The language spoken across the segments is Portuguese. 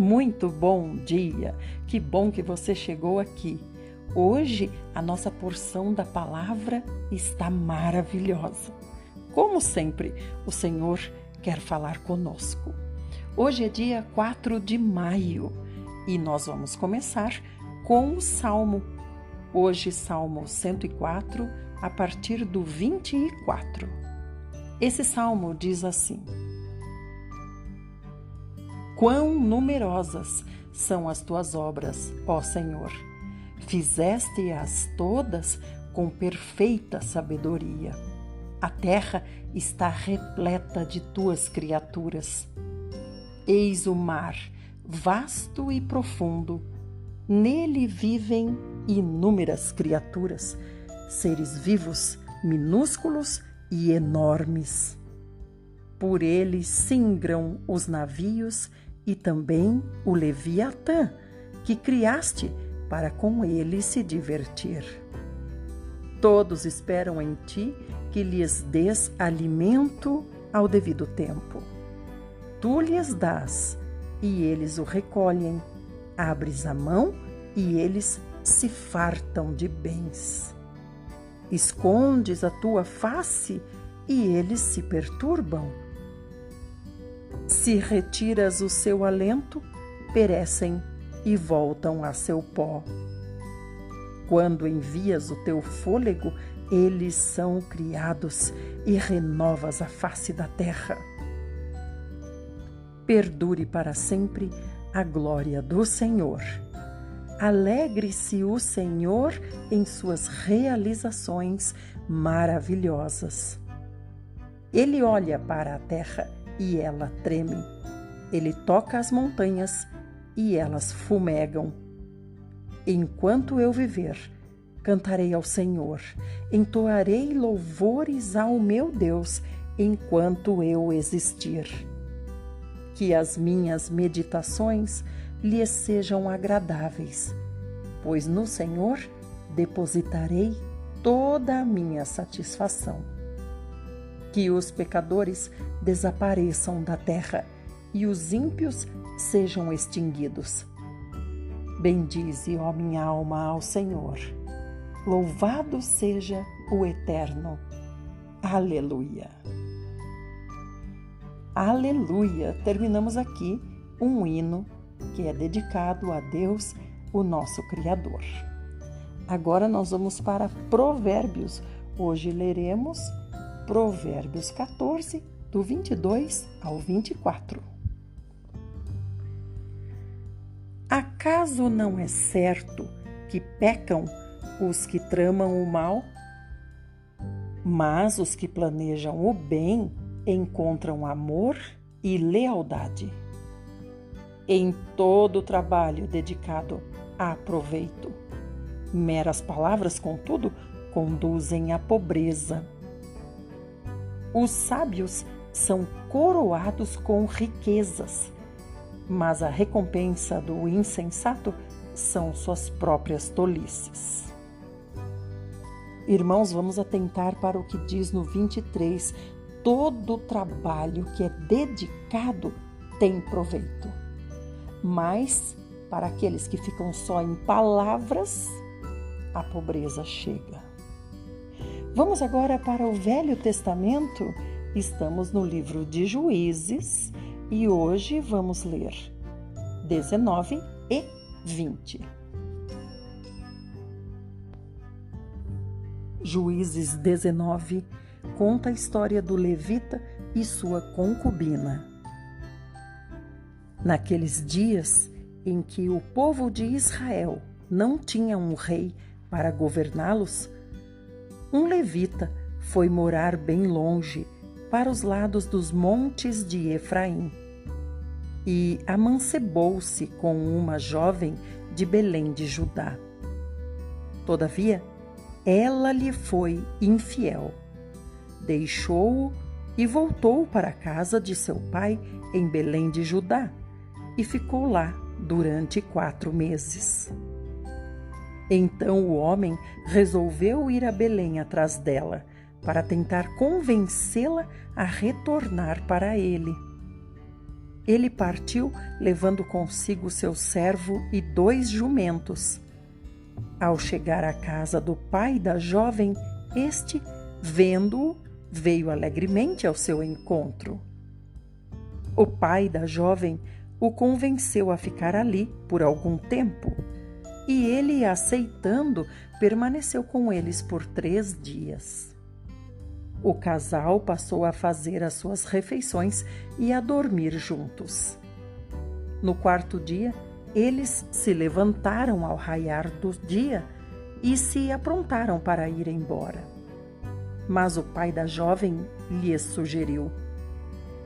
Muito bom dia! Que bom que você chegou aqui. Hoje a nossa porção da palavra está maravilhosa. Como sempre, o Senhor quer falar conosco. Hoje é dia 4 de maio e nós vamos começar com o Salmo. Hoje, Salmo 104, a partir do 24. Esse Salmo diz assim: Quão numerosas são as tuas obras, ó Senhor! Fizeste-as todas com perfeita sabedoria. A terra está repleta de tuas criaturas. Eis o mar, vasto e profundo. Nele vivem inúmeras criaturas, seres vivos, minúsculos e enormes. Por ele singram os navios e também o Leviatã, que criaste para com ele se divertir. Todos esperam em ti que lhes dês alimento ao devido tempo. Tu lhes dás, e eles o recolhem. Abres a mão, e eles se fartam de bens. Escondes a tua face, e eles se perturbam. Se retiras o seu alento, perecem e voltam a seu pó. Quando envias o teu fôlego, eles são criados e renovas a face da terra. Perdure para sempre a glória do Senhor. Alegre-se o Senhor em suas realizações maravilhosas. Ele olha para a terra e ela treme. Ele toca as montanhas e elas fumegam. Enquanto eu viver, cantarei ao Senhor, entoarei louvores ao meu Deus enquanto eu existir. Que as minhas meditações lhes sejam agradáveis, pois no Senhor depositarei toda a minha satisfação. Que os pecadores desapareçam da terra e os ímpios sejam extinguidos. Bendize, ó minha alma, ao Senhor. Louvado seja o Eterno. Aleluia. Aleluia. Terminamos aqui um hino que é dedicado a Deus, o nosso Criador. Agora nós vamos para Provérbios. Hoje leremos Provérbios 14, do 22 ao 24. Acaso não é certo que pecam os que tramam o mal? Mas os que planejam o bem encontram amor e lealdade. Em todo trabalho dedicado há proveito. Meras palavras, contudo, conduzem à pobreza. Os sábios são coroados com riquezas, mas a recompensa do insensato são suas próprias tolices. Irmãos, vamos atentar para o que diz no 23. Todo trabalho que é dedicado tem proveito, mas para aqueles que ficam só em palavras, a pobreza chega. Vamos agora para o Velho Testamento. Estamos no livro de Juízes e hoje vamos ler 19 e 20. Juízes 19 conta a história do levita e sua concubina. Naqueles dias em que o povo de Israel não tinha um rei para governá-los, um levita foi morar bem longe, para os lados dos montes de Efraim, e amancebou-se com uma jovem de Belém de Judá. Todavia, ela lhe foi infiel. Deixou-o e voltou para a casa de seu pai em Belém de Judá, e ficou lá durante 4 meses. Então o homem resolveu ir a Belém atrás dela, para tentar convencê-la a retornar para ele. Ele partiu, levando consigo seu servo e 2 jumentos. Ao chegar à casa do pai da jovem, este, vendo-o, veio alegremente ao seu encontro. O pai da jovem o convenceu a ficar ali por algum tempo, e ele, aceitando, permaneceu com eles por 3 dias. O casal passou a fazer as suas refeições e a dormir juntos. No 4º dia, eles se levantaram ao raiar do dia e se aprontaram para ir embora. Mas o pai da jovem lhes sugeriu: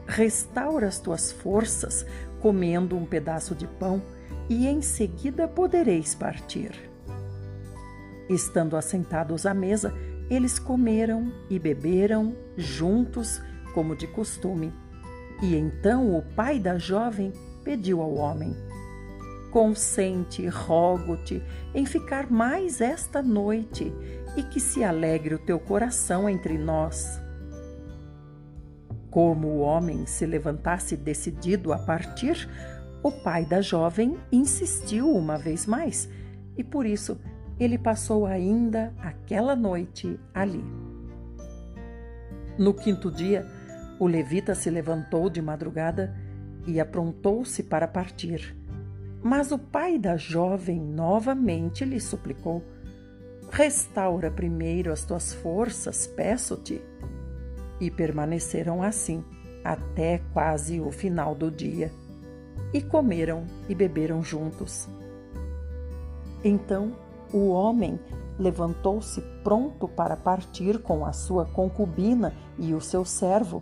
restaura as tuas forças comendo um pedaço de pão e em seguida podereis partir. Estando assentados à mesa, eles comeram e beberam juntos, como de costume. E então o pai da jovem pediu ao homem: consente, rogo-te, em ficar mais esta noite, e que se alegre o teu coração entre nós. Como o homem se levantasse decidido a partir, o pai da jovem insistiu uma vez mais, e por isso ele passou ainda aquela noite ali. No 5º dia, o levita se levantou de madrugada e aprontou-se para partir. Mas o pai da jovem novamente lhe suplicou: restaura primeiro as tuas forças, peço-te. E permaneceram assim até quase o final do dia, e comeram e beberam juntos. Então o homem levantou-se pronto para partir com a sua concubina e o seu servo,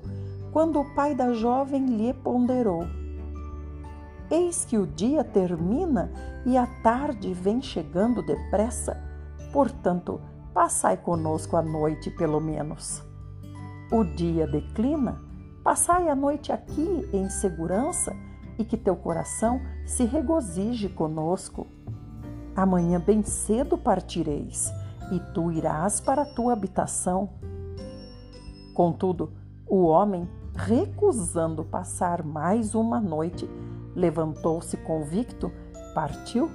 quando o pai da jovem lhe ponderou: eis que o dia termina e a tarde vem chegando depressa, portanto, passai conosco a noite pelo menos. O dia declina, passai a noite aqui em segurança e que teu coração se regozije conosco. Amanhã bem cedo partireis, e tu irás para a tua habitação. Contudo, o homem, recusando passar mais uma noite, levantou-se convicto, partiu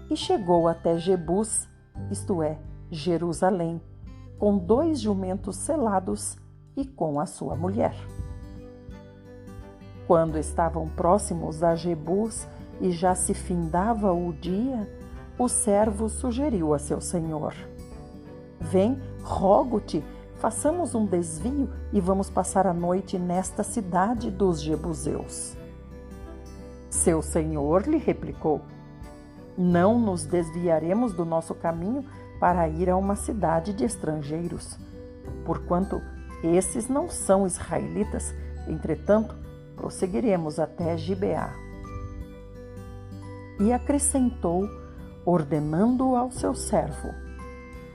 e chegou até Jebus, isto é, Jerusalém, com 2 jumentos selados e com a sua mulher. Quando estavam próximos a Jebus e já se findava o dia, o servo sugeriu a seu senhor: vem, rogo-te, façamos um desvio e vamos passar a noite nesta cidade dos jebuseus. Seu senhor lhe replicou: não nos desviaremos do nosso caminho para ir a uma cidade de estrangeiros, porquanto esses não são israelitas. Entretanto, prosseguiremos até Gibeá. E acrescentou, ordenando ao seu servo: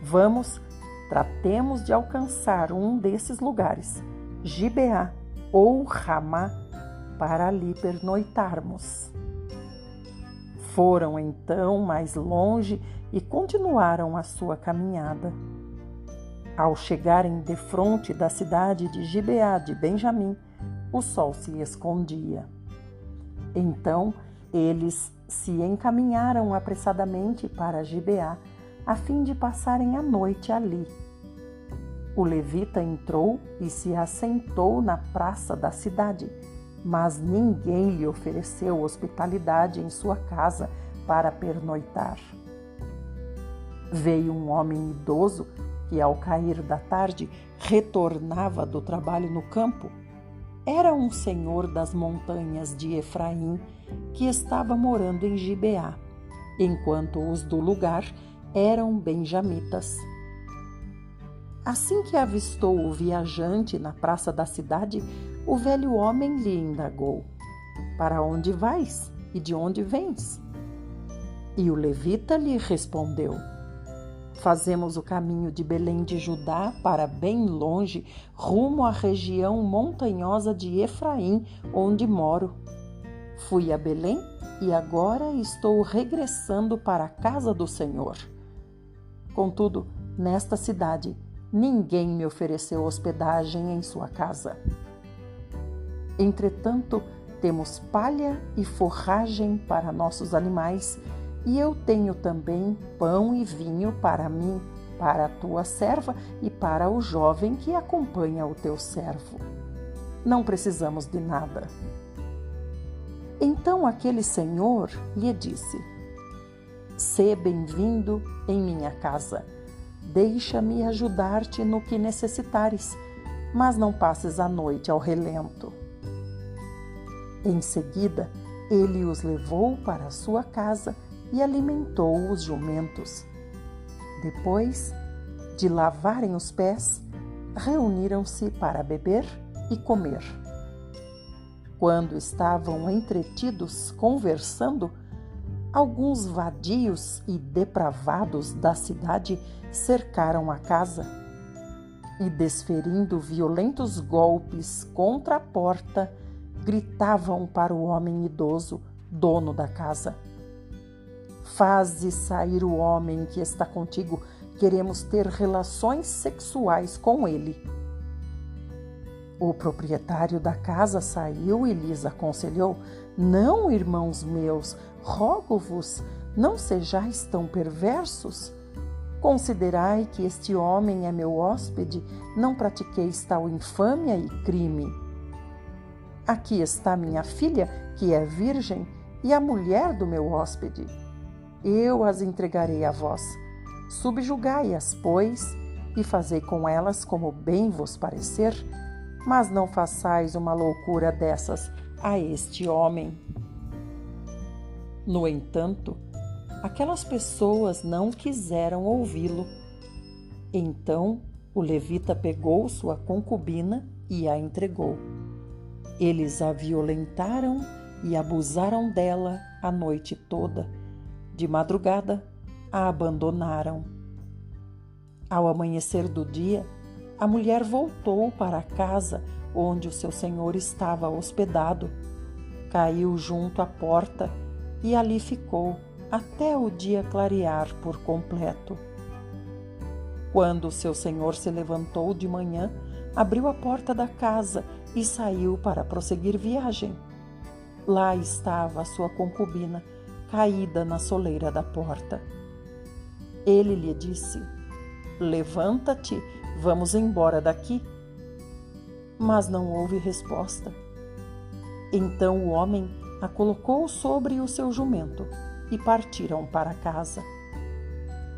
vamos, tratemos de alcançar um desses lugares, Gibeá ou Ramá, para ali pernoitarmos. Foram então mais longe e continuaram a sua caminhada. Ao chegarem defronte da cidade de Gibeá de Benjamim, o sol se escondia. Então eles se encaminharam apressadamente para Gibeá, a fim de passarem a noite ali. O levita entrou e se assentou na praça da cidade, mas ninguém lhe ofereceu hospitalidade em sua casa para pernoitar. Veio um homem idoso que, ao cair da tarde, retornava do trabalho no campo. Era um senhor das montanhas de Efraim que estava morando em Gibeá, enquanto os do lugar eram benjamitas. Assim que avistou o viajante na praça da cidade, o velho homem lhe indagou: para onde vais e de onde vens? E o levita lhe respondeu: fazemos o caminho de Belém de Judá para bem longe, rumo à região montanhosa de Efraim, onde moro. Fui a Belém e agora estou regressando para a casa do Senhor. Contudo, nesta cidade, ninguém me ofereceu hospedagem em sua casa. Entretanto, temos palha e forragem para nossos animais, e eu tenho também pão e vinho para mim, para a tua serva e para o jovem que acompanha o teu servo. Não precisamos de nada." Então aquele senhor lhe disse: "Sê bem-vindo em minha casa. Deixa-me ajudar-te no que necessitares, mas não passes a noite ao relento." Em seguida, ele os levou para a sua casa e alimentou os jumentos. Depois de lavarem os pés, reuniram-se para beber e comer. Quando estavam entretidos conversando, alguns vadios e depravados da cidade cercaram a casa e, desferindo violentos golpes contra a porta, gritavam para o homem idoso, dono da casa: "Faze sair o homem que está contigo, queremos ter relações sexuais com ele." O proprietário da casa saiu e lhes aconselhou: "Não, irmãos meus, rogo-vos, não sejais tão perversos. Considerai que este homem é meu hóspede, não pratiqueis tal infâmia e crime. Aqui está minha filha, que é virgem, e a mulher do meu hóspede. Eu as entregarei a vós. Subjugai-as, pois, e fazei com elas como bem vos parecer, mas não façais uma loucura dessas a este homem." No entanto, aquelas pessoas não quiseram ouvi-lo. Então o levita pegou sua concubina e a entregou. Eles a violentaram e abusaram dela a noite toda. De madrugada, a abandonaram. Ao amanhecer do dia, a mulher voltou para a casa onde o seu senhor estava hospedado. Caiu junto à porta e ali ficou até o dia clarear por completo. Quando o seu senhor se levantou de manhã, abriu a porta da casa e saiu para prosseguir viagem. Lá estava a sua concubina, caída na soleira da porta. Ele lhe disse: "Levanta-te, vamos embora daqui." Mas não houve resposta. Então o homem a colocou sobre o seu jumento e partiram para casa.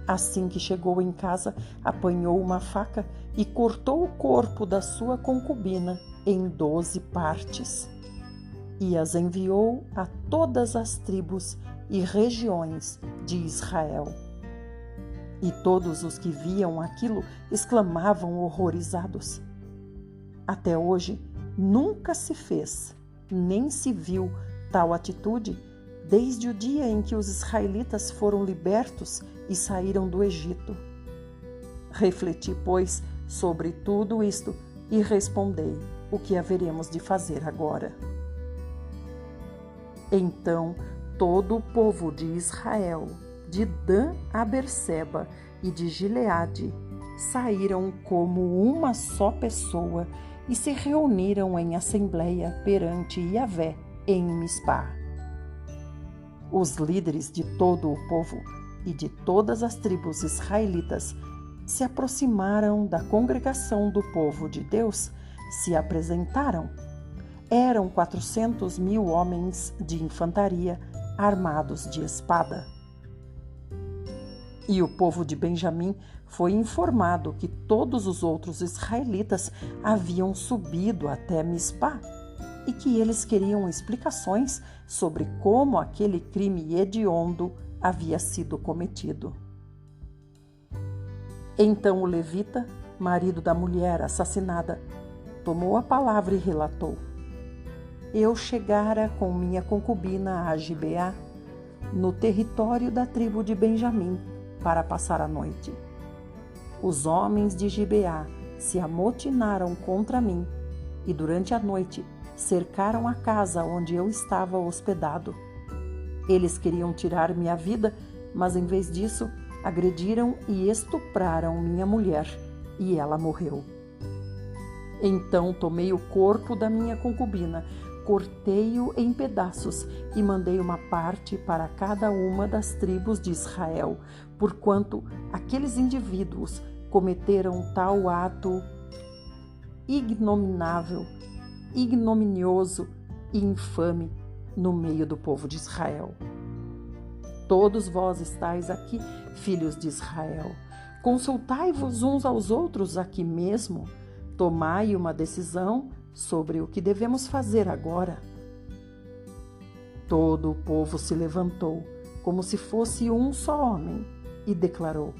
Assim que chegou em casa, apanhou uma faca e cortou o corpo da sua concubina em 12 partes e as enviou a todas as tribos e regiões de Israel. E todos os que viam aquilo exclamavam horrorizados: "Até hoje nunca se fez, nem se viu tal atitude desde o dia em que os israelitas foram libertos e saíram do Egito. Refleti, pois, sobre tudo isto e respondei: o que haveremos de fazer agora?" Então todo o povo de Israel, de Dan a Berseba e de Gileade, saíram como uma só pessoa e se reuniram em assembleia perante Yahvé em Mispá. Os líderes de todo o povo e de todas as tribos israelitas se aproximaram da congregação do povo de Deus, se apresentaram. Eram 400.000 homens de infantaria armados de espada. E o povo de Benjamim foi informado que todos os outros israelitas haviam subido até Mispá e que eles queriam explicações sobre como aquele crime hediondo havia sido cometido. Então o levita, marido da mulher assassinada, tomou a palavra e relatou: "Eu chegara com minha concubina a Gibeá, no território da tribo de Benjamim, para passar a noite. Os homens de Gibeá se amotinaram contra mim e durante a noite cercaram a casa onde eu estava hospedado. Eles queriam tirar minha vida, mas em vez disso agrediram e estupraram minha mulher e ela morreu. Então tomei o corpo da minha concubina, cortei-o em pedaços e mandei uma parte para cada uma das tribos de Israel, porquanto aqueles indivíduos cometeram tal ato ignominioso e infame no meio do povo de Israel. Todos vós estáis aqui, filhos de Israel. Consultai-vos uns aos outros aqui mesmo. Tomai uma decisão sobre o que devemos fazer agora. Todo o povo se levantou, como se fosse um só homem, e declarou: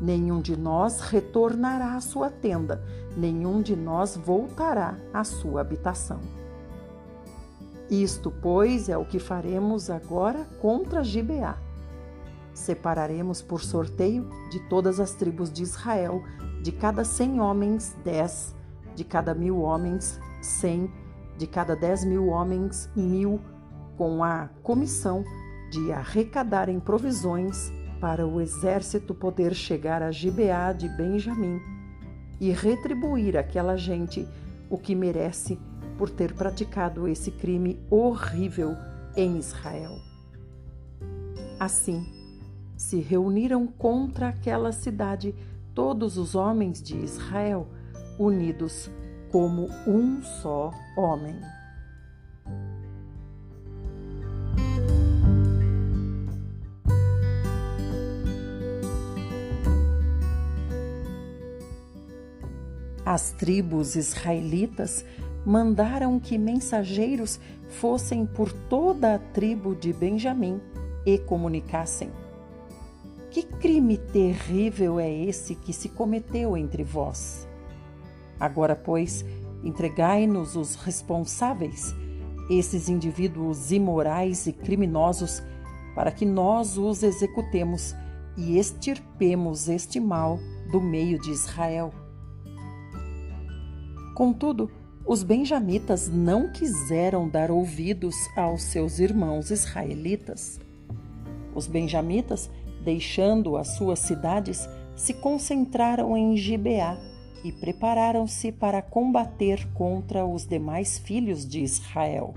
nenhum de nós retornará à sua tenda, nenhum de nós voltará à sua habitação. Isto, pois, é o que faremos agora contra Gibeá. Separaremos por sorteio de todas as tribos de Israel, de cada 100 homens, 10, de cada 1.000 homens, 100, de cada 10.000 homens, 1.000, com a comissão de arrecadarem provisões para o exército poder chegar a Gibeá de Benjamim e retribuir àquela gente o que merece por ter praticado esse crime horrível em Israel. Assim, se reuniram contra aquela cidade todos os homens de Israel, unidos como um só homem. As tribos israelitas mandaram que mensageiros fossem por toda a tribo de Benjamim e comunicassem: que crime terrível é esse que se cometeu entre vós? Agora, pois, entregai-nos os responsáveis, esses indivíduos imorais e criminosos, para que nós os executemos e extirpemos este mal do meio de Israel. Contudo, os benjamitas não quiseram dar ouvidos aos seus irmãos israelitas. Os benjamitas, deixando as suas cidades, se concentraram em Gibeá e prepararam-se para combater contra os demais filhos de Israel.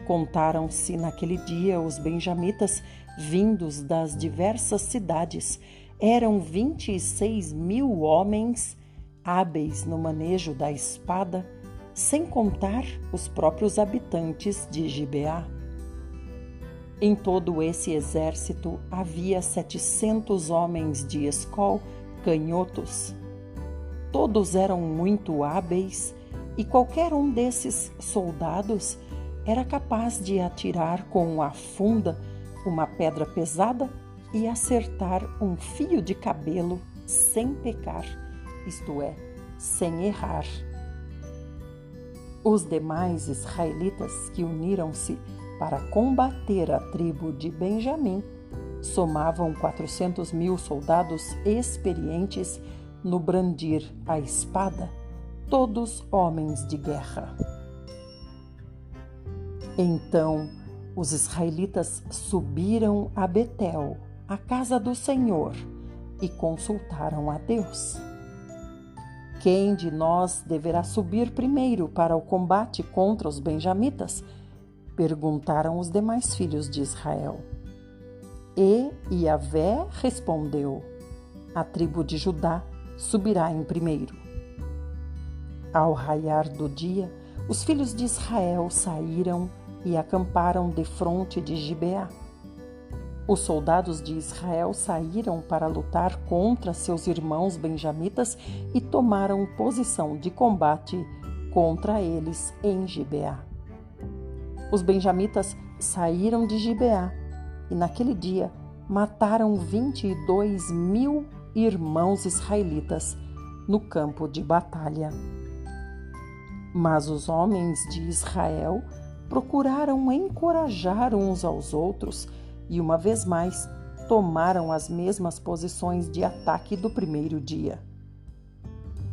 Contaram-se naquele dia os benjamitas vindos das diversas cidades. Eram 26.000 homens hábeis no manejo da espada, sem contar os próprios habitantes de Gibeá. Em todo esse exército havia 700 homens de escol, canhotos. Todos eram muito hábeis e qualquer um desses soldados era capaz de atirar com a funda uma pedra pesada e acertar um fio de cabelo sem pecar, isto é, sem errar. Os demais israelitas que uniram-se para combater a tribo de Benjamim somavam 400.000 soldados experientes no brandir a espada, todos homens de guerra. Então os israelitas subiram a Betel, a casa do Senhor, e consultaram a Deus. Quem de nós deverá subir primeiro para o combate contra os benjamitas? Perguntaram os demais filhos de Israel. E Iavé respondeu: a tribo de Judá subirá em primeiro. Ao raiar do dia, os filhos de Israel saíram e acamparam defronte de Gibeá. Os soldados de Israel saíram para lutar contra seus irmãos benjamitas e tomaram posição de combate contra eles em Gibeá. Os benjamitas saíram de Gibeá e naquele dia mataram 22.000 irmãos israelitas no campo de batalha. Mas os homens de Israel procuraram encorajar uns aos outros e, uma vez mais, tomaram as mesmas posições de ataque do primeiro dia.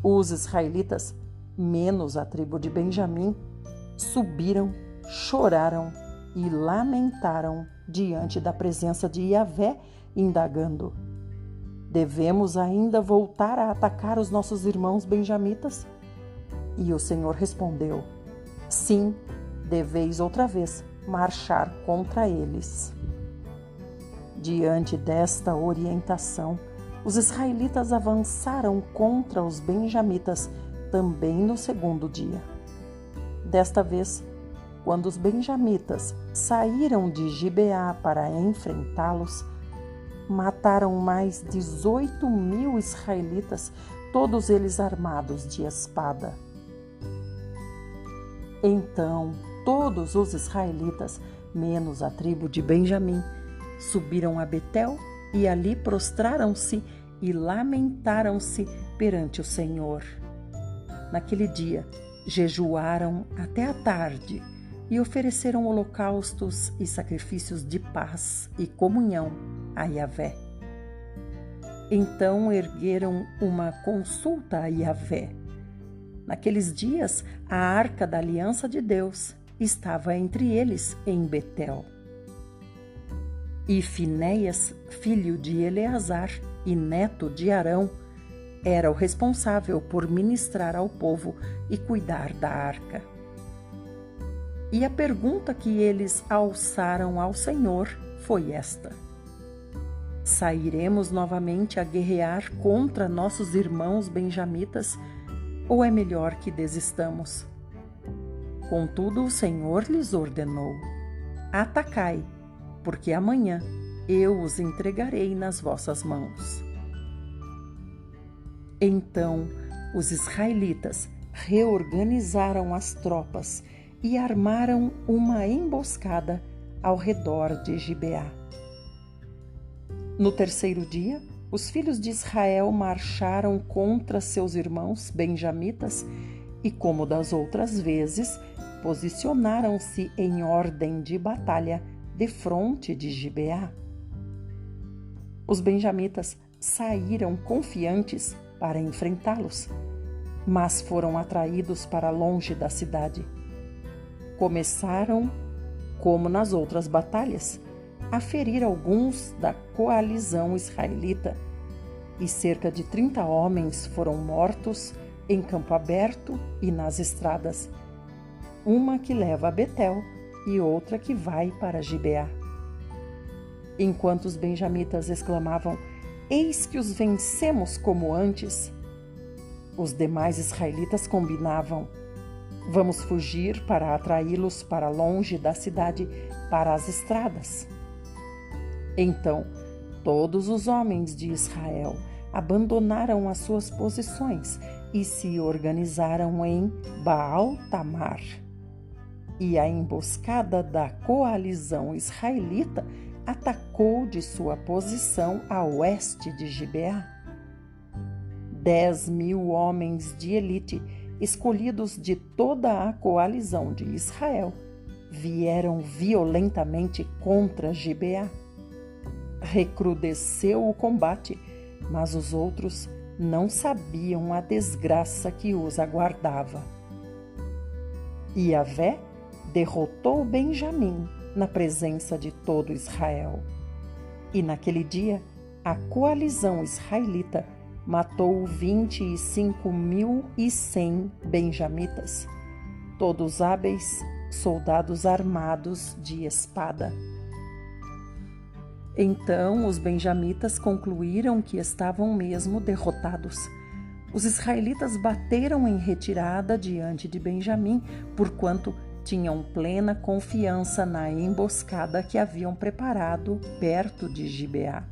Os israelitas, menos a tribo de Benjamim, subiram, choraram e lamentaram diante da presença de Iavé, indagando: devemos ainda voltar a atacar os nossos irmãos benjamitas? E o Senhor respondeu: Sim, deveis outra vez marchar contra eles. Diante desta orientação, os israelitas avançaram contra os benjamitas também no segundo dia. Desta vez, quando os benjamitas saíram de Gibeá para enfrentá-los, mataram mais 18.000 israelitas, todos eles armados de espada. Então, todos os israelitas, menos a tribo de Benjamim, subiram a Betel e ali prostraram-se e lamentaram-se perante o Senhor. Naquele dia, jejuaram até a tarde e ofereceram holocaustos e sacrifícios de paz e comunhão a Yahvé. Então ergueram uma consulta a Yahvé. Naqueles dias, a arca da aliança de Deus estava entre eles em Betel. E Finéias, filho de Eleazar e neto de Arão, era o responsável por ministrar ao povo e cuidar da arca. E a pergunta que eles alçaram ao Senhor foi esta: sairemos novamente a guerrear contra nossos irmãos benjamitas, ou é melhor que desistamos? Contudo, o Senhor lhes ordenou: atacai, porque amanhã eu os entregarei nas vossas mãos. Então os israelitas reorganizaram as tropas e armaram uma emboscada ao redor de Gibeá. No terceiro dia, os filhos de Israel marcharam contra seus irmãos benjamitas e, como das outras vezes, posicionaram-se em ordem de batalha defronte de Gibeá. Os benjamitas saíram confiantes para enfrentá-los, mas foram atraídos para longe da cidade. Começaram, como nas outras batalhas, a ferir alguns da coalizão israelita, e cerca de 30 homens foram mortos em campo aberto e nas estradas, uma que leva a Betel e outra que vai para Gibeá. Enquanto os benjamitas exclamavam: eis que os vencemos como antes, os demais israelitas combinavam: vamos fugir para atraí-los para longe da cidade, para as estradas. Então, todos os homens de Israel abandonaram as suas posições e se organizaram em Baal-Tamar. E a emboscada da coalizão israelita atacou de sua posição a oeste de Gibeá. 10.000 homens de elite, escolhidos de toda a coalizão de Israel, vieram violentamente contra Gibeá. Recrudesceu o combate, mas os outros não sabiam a desgraça que os aguardava. Yahvé derrotou Benjamim na presença de todo Israel. E naquele dia, a coalizão israelita matou 25.100 benjamitas, todos hábeis, soldados armados de espada. Então os benjamitas concluíram que estavam mesmo derrotados. Os israelitas bateram em retirada diante de Benjamim, porquanto tinham plena confiança na emboscada que haviam preparado perto de Gibeá.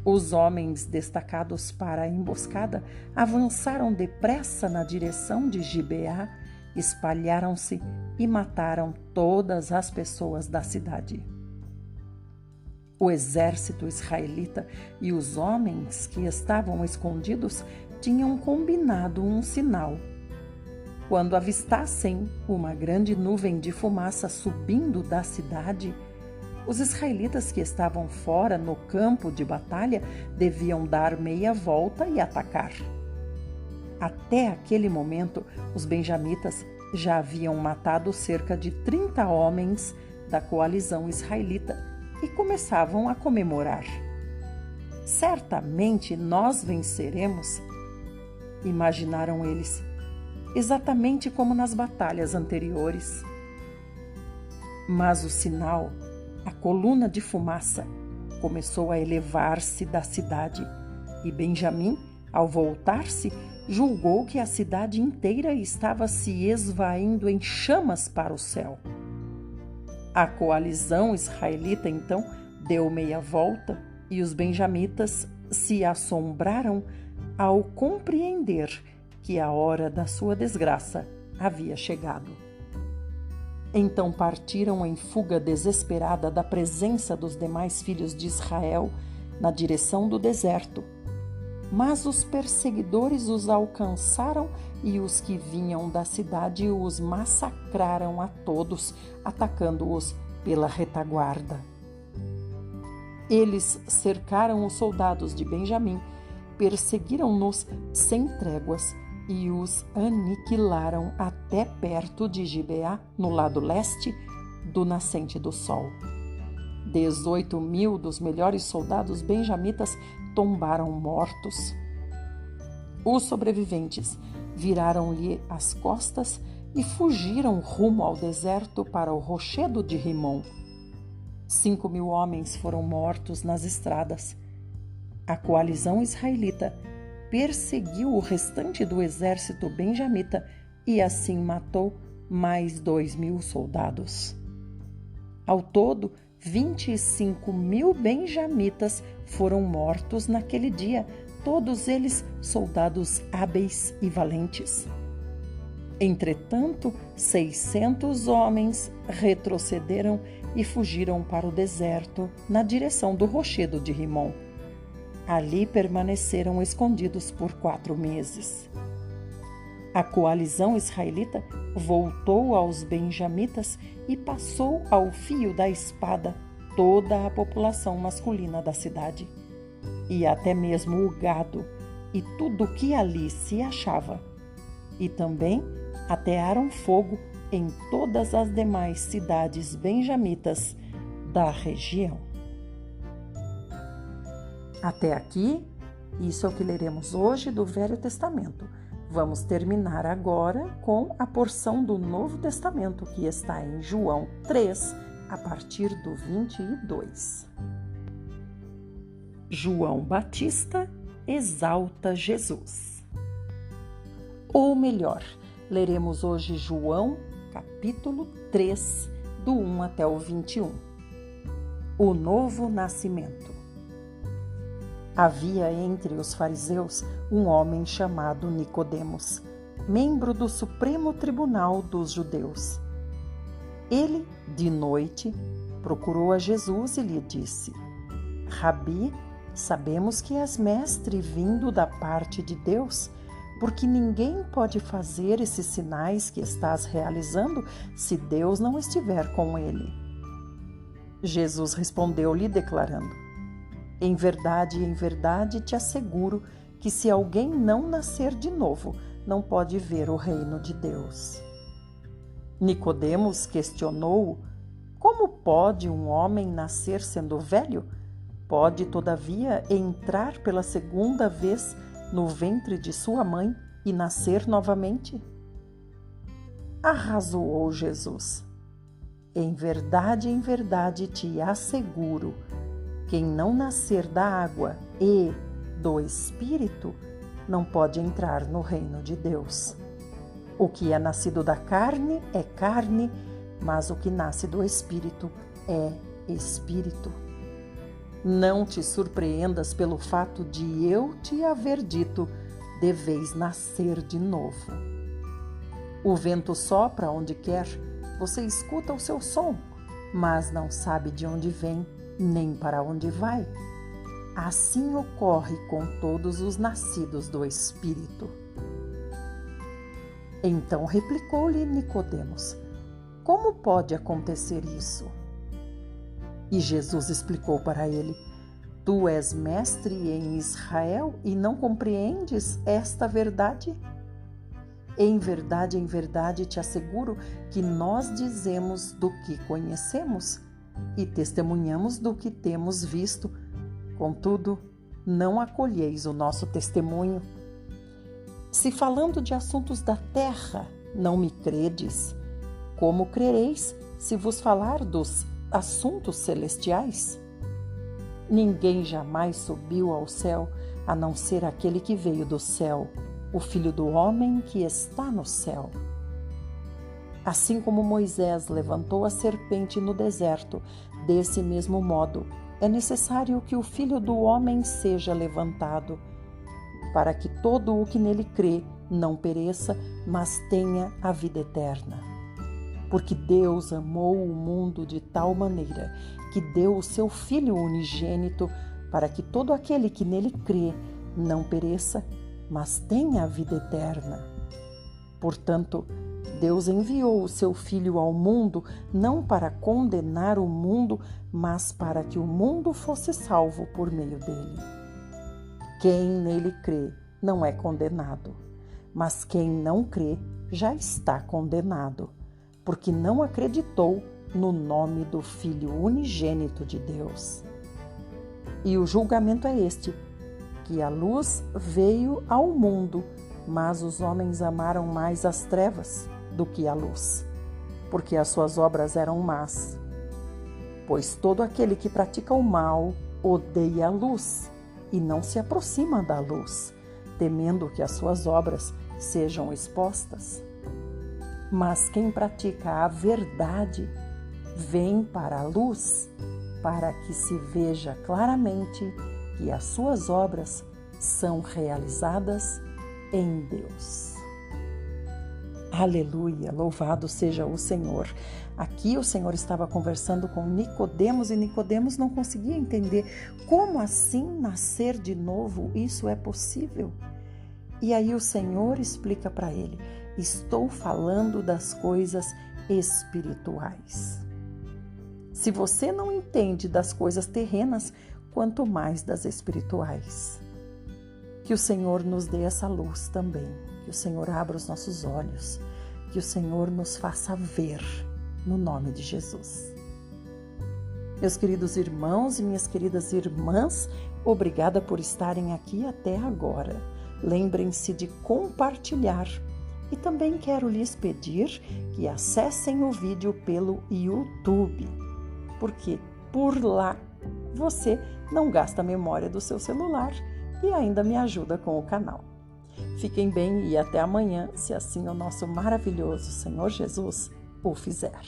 Os homens destacados para a emboscada avançaram depressa na direção de Gibeá, espalharam-se e mataram todas as pessoas da cidade. O exército israelita e os homens que estavam escondidos tinham combinado um sinal. Quando avistassem uma grande nuvem de fumaça subindo da cidade, os israelitas que estavam fora no campo de batalha deviam dar meia volta e atacar. Até aquele momento, os benjamitas já haviam matado cerca de 30 homens da coalizão israelita e começavam a comemorar. Certamente nós venceremos, imaginaram eles. exatamente como nas batalhas anteriores. Mas o sinal, a coluna de fumaça, começou a elevar-se da cidade, e Benjamim, ao voltar-se, julgou que a cidade inteira estava se esvaindo em chamas para o céu. A coalizão israelita, então, deu meia volta e os benjamitas se assombraram ao compreender que a hora da sua desgraça havia chegado. Então partiram em fuga desesperada da presença dos demais filhos de Israel na direção do deserto. Mas os perseguidores os alcançaram e os que vinham da cidade os massacraram a todos, atacando-os pela retaguarda. Eles cercaram os soldados de Benjamim, perseguiram-nos sem tréguas e os aniquilaram até perto de Gibeá, no lado leste do nascente do sol. 18.000 dos melhores soldados benjamitas tombaram mortos. Os sobreviventes viraram-lhe as costas e fugiram rumo ao deserto para o rochedo de Rimom. 5.000 homens foram mortos nas estradas. A coalizão israelita perseguiu o restante do exército benjamita e assim matou mais 2.000 soldados. Ao todo, 25.000 benjamitas foram mortos naquele dia, todos eles soldados hábeis e valentes. Entretanto, 600 homens retrocederam e fugiram para o deserto na direção do rochedo de Rimom. Ali permaneceram escondidos por 4 meses. A coalizão israelita voltou aos benjamitas e passou ao fio da espada toda a população masculina da cidade, e até mesmo o gado e tudo o que ali se achava. E também atearam fogo em todas as demais cidades benjamitas da região. Até aqui, isso é o que leremos hoje do Velho Testamento. Vamos terminar agora com a porção do Novo Testamento, que está em João 3, a partir do 22. João Batista exalta Jesus. Ou melhor, leremos hoje João, capítulo 3, do 1 até o 21. O novo nascimento. Havia entre os fariseus um homem chamado Nicodemos, membro do Supremo Tribunal dos Judeus. Ele, de noite, procurou a Jesus e lhe disse: Rabi, sabemos que és mestre vindo da parte de Deus, porque ninguém pode fazer esses sinais que estás realizando se Deus não estiver com ele. Jesus respondeu-lhe declarando: em verdade te asseguro que se alguém não nascer de novo, não pode ver o reino de Deus. Nicodemos questionou-o: como pode um homem nascer sendo velho? Pode, todavia, entrar pela segunda vez no ventre de sua mãe e nascer novamente? Arrazoou Jesus: em verdade te asseguro, quem não nascer da água e do Espírito não pode entrar no reino de Deus. O que é nascido da carne é carne, mas o que nasce do Espírito é Espírito. Não te surpreendas pelo fato de eu te haver dito: deveis nascer de novo. O vento sopra onde quer, você escuta o seu som, mas não sabe de onde vem, nem para onde vai. Assim ocorre com todos os nascidos do Espírito. Então replicou-lhe Nicodemos: como pode acontecer isso? E Jesus explicou para ele: tu és mestre em Israel e não compreendes esta verdade? Em verdade te asseguro que nós dizemos do que conhecemos e testemunhamos do que temos visto, contudo, não acolheis o nosso testemunho. Se falando de assuntos da terra não me credes, como crereis se vos falar dos assuntos celestiais? Ninguém jamais subiu ao céu, a não ser aquele que veio do céu, o Filho do homem que está no céu. Assim como Moisés levantou a serpente no deserto, desse mesmo modo, é necessário que o Filho do homem seja levantado, para que todo o que nele crê não pereça, mas tenha a vida eterna. Porque Deus amou o mundo de tal maneira que deu o seu Filho unigênito, para que todo aquele que nele crê não pereça, mas tenha a vida eterna. Portanto, Deus enviou o seu Filho ao mundo não para condenar o mundo, mas para que o mundo fosse salvo por meio dele. Quem nele crê não é condenado, mas quem não crê já está condenado, porque não acreditou no nome do Filho unigênito de Deus. E o julgamento é este, que a luz veio ao mundo, mas os homens amaram mais as trevas do que a luz, porque as suas obras eram más. Pois todo aquele que pratica o mal odeia a luz e não se aproxima da luz, temendo que as suas obras sejam expostas. Mas quem pratica a verdade vem para a luz, para que se veja claramente que as suas obras são realizadas em Deus. Aleluia, louvado seja o Senhor. Aqui o Senhor estava conversando com Nicodemos e Nicodemos não conseguia entender como assim nascer de novo, isso é possível? E aí o Senhor explica para ele: estou falando das coisas espirituais. Se você não entende das coisas terrenas, quanto mais das espirituais. Que o Senhor nos dê essa luz também, que o Senhor abra os nossos olhos, que o Senhor nos faça ver, no nome de Jesus. Meus queridos irmãos e minhas queridas irmãs, obrigada por estarem aqui até agora. Lembrem-se de compartilhar. E também quero lhes pedir que acessem o vídeo pelo YouTube, porque por lá você não gasta a memória do seu celular e ainda me ajuda com o canal. Fiquem bem e até amanhã, se assim o nosso maravilhoso Senhor Jesus o fizer.